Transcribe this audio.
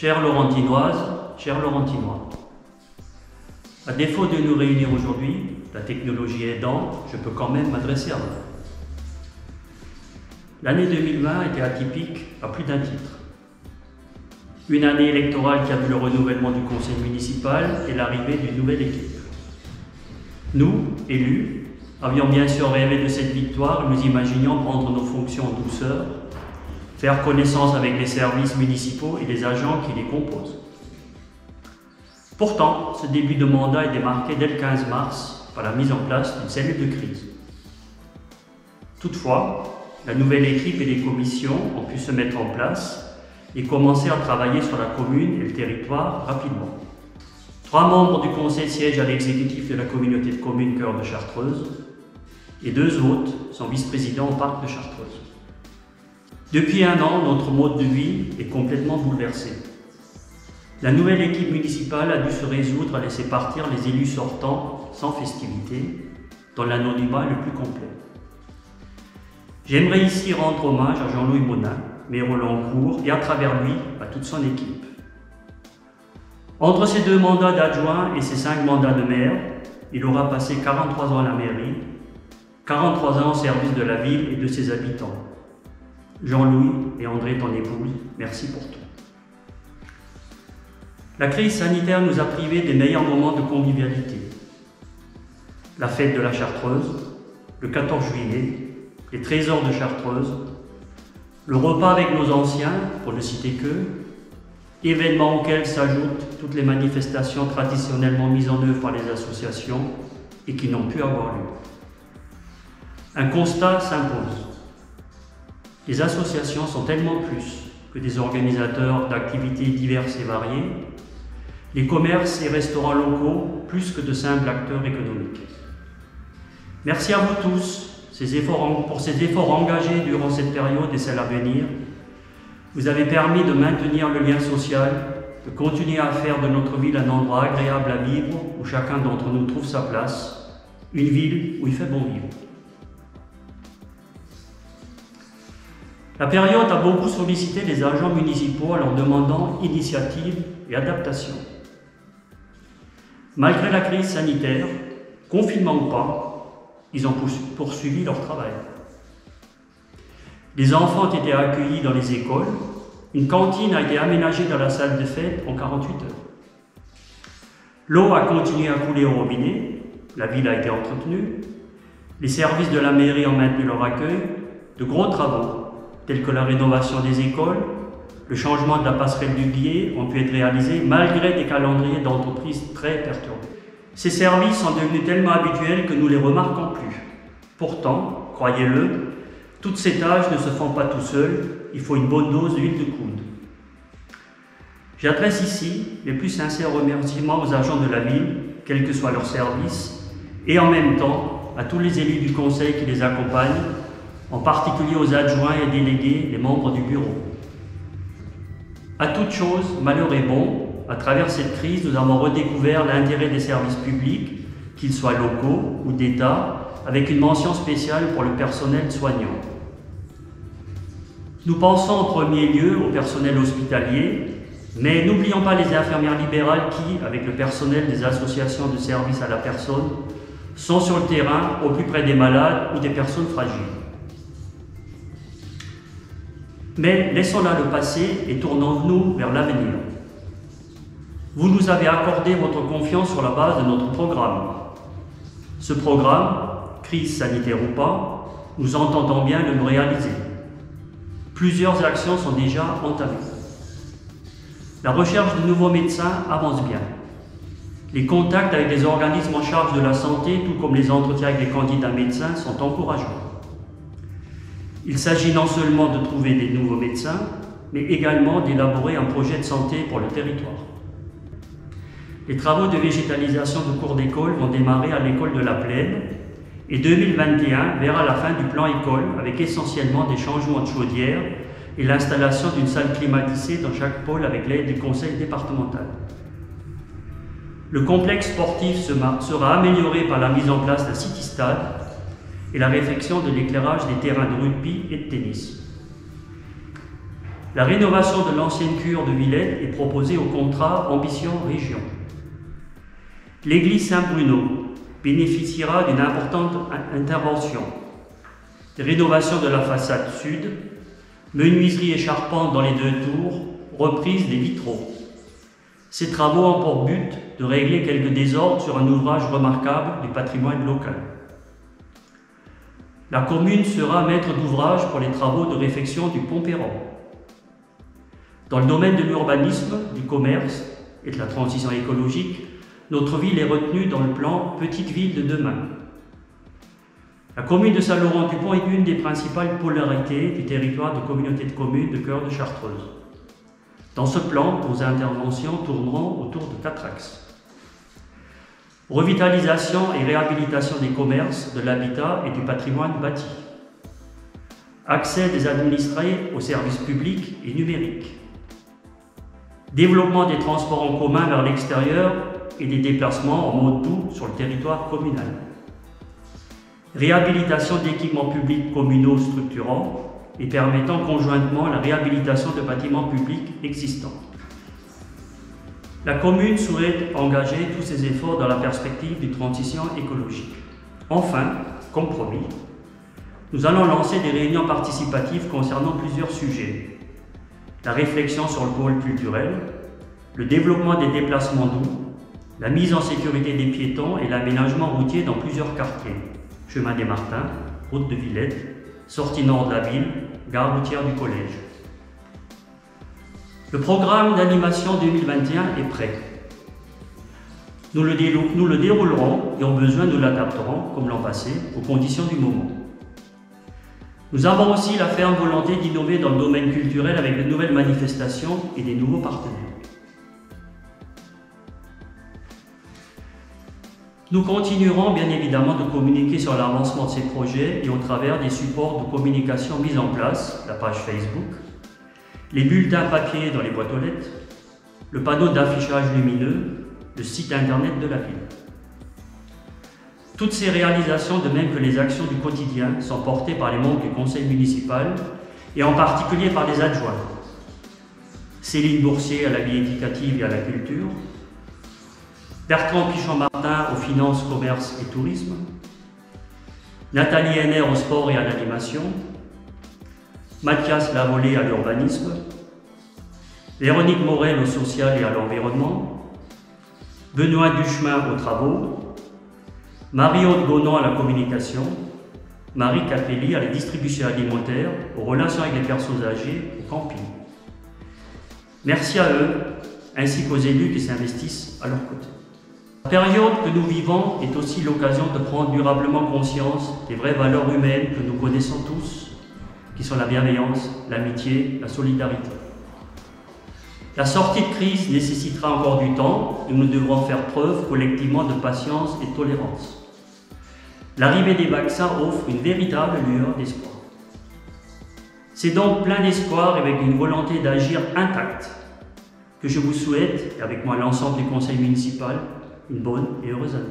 Chères Laurentinoises, chers Laurentinois, à défaut de nous réunir aujourd'hui, la technologie aidant, je peux quand même m'adresser à vous. L'année 2020 était atypique à plus d'un titre. Une année électorale qui a vu le renouvellement du conseil municipal et l'arrivée d'une nouvelle équipe. Nous, élus, avions bien sûr rêvé de cette victoire et nous imaginions prendre nos fonctions en douceur, faire connaissance avec les services municipaux et les agents qui les composent. Pourtant, ce début de mandat est démarqué dès le 15 mars par la mise en place d'une cellule de crise. Toutefois, la nouvelle équipe et les commissions ont pu se mettre en place et commencer à travailler sur la commune et le territoire rapidement. 3 membres du conseil siègent à l'exécutif de la communauté de communes Cœur de Chartreuse et 2 autres sont vice-présidents au parc de Chartreuse. Depuis 1 an, notre mode de vie est complètement bouleversé. La nouvelle équipe municipale a dû se résoudre à laisser partir les élus sortants sans festivité, dans l'anonymat le plus complet. J'aimerais ici rendre hommage à Jean-Louis Monin, maire au long cours, et à travers lui, à toute son équipe. Entre ses 2 mandats d'adjoint et ses 5 mandats de maire, il aura passé 43 ans à la mairie, 43 ans au service de la ville et de ses habitants. Jean-Louis et André, ton épouse, merci pour tout. La crise sanitaire nous a privés des meilleurs moments de convivialité. La fête de la Chartreuse, le 14 juillet, les trésors de Chartreuse, le repas avec nos anciens, pour ne citer qu'eux, événements auxquels s'ajoutent toutes les manifestations traditionnellement mises en œuvre par les associations et qui n'ont pu avoir lieu. Un constat s'impose. Les associations sont tellement plus que des organisateurs d'activités diverses et variées, les commerces et restaurants locaux plus que de simples acteurs économiques. Merci à vous tous pour ces efforts engagés durant cette période et celle à venir. Vous avez permis de maintenir le lien social, de continuer à faire de notre ville un endroit agréable à vivre où chacun d'entre nous trouve sa place, une ville où il fait bon vivre. La période a beaucoup sollicité les agents municipaux en leur demandant initiative et adaptation. Malgré la crise sanitaire, confinement ou pas, ils ont poursuivi leur travail. Les enfants ont été accueillis dans les écoles, une cantine a été aménagée dans la salle de fête en 48 heures. L'eau a continué à couler au robinet, la ville a été entretenue, les services de la mairie ont maintenu leur accueil, de gros travaux, tels que la rénovation des écoles, le changement de la passerelle du Guillet ont pu être réalisés malgré des calendriers d'entreprise très perturbés. Ces services sont devenus tellement habituels que nous ne les remarquons plus. Pourtant, croyez-le, toutes ces tâches ne se font pas tout seuls, il faut une bonne dose d'huile de coude. J'adresse ici les plus sincères remerciements aux agents de la ville, quel que soit leur service, et en même temps à tous les élus du conseil qui les accompagnent, en particulier aux adjoints et délégués, les membres du bureau. À toute chose, malheur est bon. À travers cette crise, nous avons redécouvert l'intérêt des services publics, qu'ils soient locaux ou d'État, avec une mention spéciale pour le personnel soignant. Nous pensons en premier lieu au personnel hospitalier, mais n'oublions pas les infirmières libérales qui, avec le personnel des associations de services à la personne, sont sur le terrain au plus près des malades ou des personnes fragiles. Mais laissons là le passé et tournons-nous vers l'avenir. Vous nous avez accordé votre confiance sur la base de notre programme. Ce programme, crise sanitaire ou pas, nous entendons bien de le réaliser. Plusieurs actions sont déjà entamées. La recherche de nouveaux médecins avance bien. Les contacts avec les organismes en charge de la santé, tout comme les entretiens avec les candidats médecins, sont encourageants. Il s'agit non seulement de trouver des nouveaux médecins, mais également d'élaborer un projet de santé pour le territoire. Les travaux de végétalisation de cours d'école vont démarrer à l'école de la Plaine et 2021 verra la fin du plan école avec essentiellement des changements de chaudière et l'installation d'une salle climatisée dans chaque pôle avec l'aide du conseil départemental. Le complexe sportif sera amélioré par la mise en place d'un city-stade et la réfection de l'éclairage des terrains de rugby et de tennis. La rénovation de l'ancienne cure de Villette est proposée au contrat Ambition Région. L'église Saint-Bruno bénéficiera d'une importante intervention. Rénovation de la façade sud, menuiserie et charpente dans les 2 tours, reprise des vitraux. Ces travaux ont pour but de régler quelques désordres sur un ouvrage remarquable du patrimoine local. La commune sera maître d'ouvrage pour les travaux de réfection du pont Perron. Dans le domaine de l'urbanisme, du commerce et de la transition écologique, notre ville est retenue dans le plan Petite Ville de demain. La commune de Saint-Laurent-du-Pont est l'une des principales polarités du territoire de communauté de communes de Cœur de Chartreuse. Dans ce plan, nos interventions tourneront autour de 4 axes. Revitalisation et réhabilitation des commerces, de l'habitat et du patrimoine bâti. Accès des administrés aux services publics et numériques. Développement des transports en commun vers l'extérieur et des déplacements en mode doux sur le territoire communal. Réhabilitation d'équipements publics communaux structurants et permettant conjointement la réhabilitation de bâtiments publics existants. La commune souhaite engager tous ses efforts dans la perspective d'une transition écologique. Enfin, comme promis, nous allons lancer des réunions participatives concernant plusieurs sujets. La réflexion sur le pôle culturel, le développement des déplacements doux, la mise en sécurité des piétons et l'aménagement routier dans plusieurs quartiers. Chemin des Martins, route de Villette, sortie nord de la ville, gare routière du collège. Le programme d'animation 2021 est prêt. Nous le déroulerons et au besoin nous l'adapterons, comme l'an passé, aux conditions du moment. Nous avons aussi la ferme volonté d'innover dans le domaine culturel avec de nouvelles manifestations et des nouveaux partenaires. Nous continuerons bien évidemment de communiquer sur l'avancement de ces projets et au travers des supports de communication mis en place, la page Facebook, les bulletins papier dans les boîtes aux lettres, le panneau d'affichage lumineux, le site internet de la ville. Toutes ces réalisations, de même que les actions du quotidien, sont portées par les membres du conseil municipal et en particulier par les adjoints. Céline Boursier à la vie éducative et à la culture, Bertrand Pichon-Martin aux finances, commerce et tourisme, Nathalie Henner au sport et à l'animation, Mathias Lavolée à l'urbanisme, Véronique Morel au social et à l'environnement, Benoît Duchemin aux travaux, Marie-Aude Gonon à la communication, Marie Capelli à la distribution alimentaire, aux relations avec les personnes âgées, au camping. Merci à eux, ainsi qu'aux élus qui s'investissent à leur côté. La période que nous vivons est aussi l'occasion de prendre durablement conscience des vraies valeurs humaines que nous connaissons tous, qui sont la bienveillance, l'amitié, la solidarité. La sortie de crise nécessitera encore du temps et nous devrons faire preuve collectivement de patience et de tolérance. L'arrivée des vaccins offre une véritable lueur d'espoir. C'est donc plein d'espoir et avec une volonté d'agir intacte que je vous souhaite, et avec moi l'ensemble du conseil municipal, une bonne et heureuse année.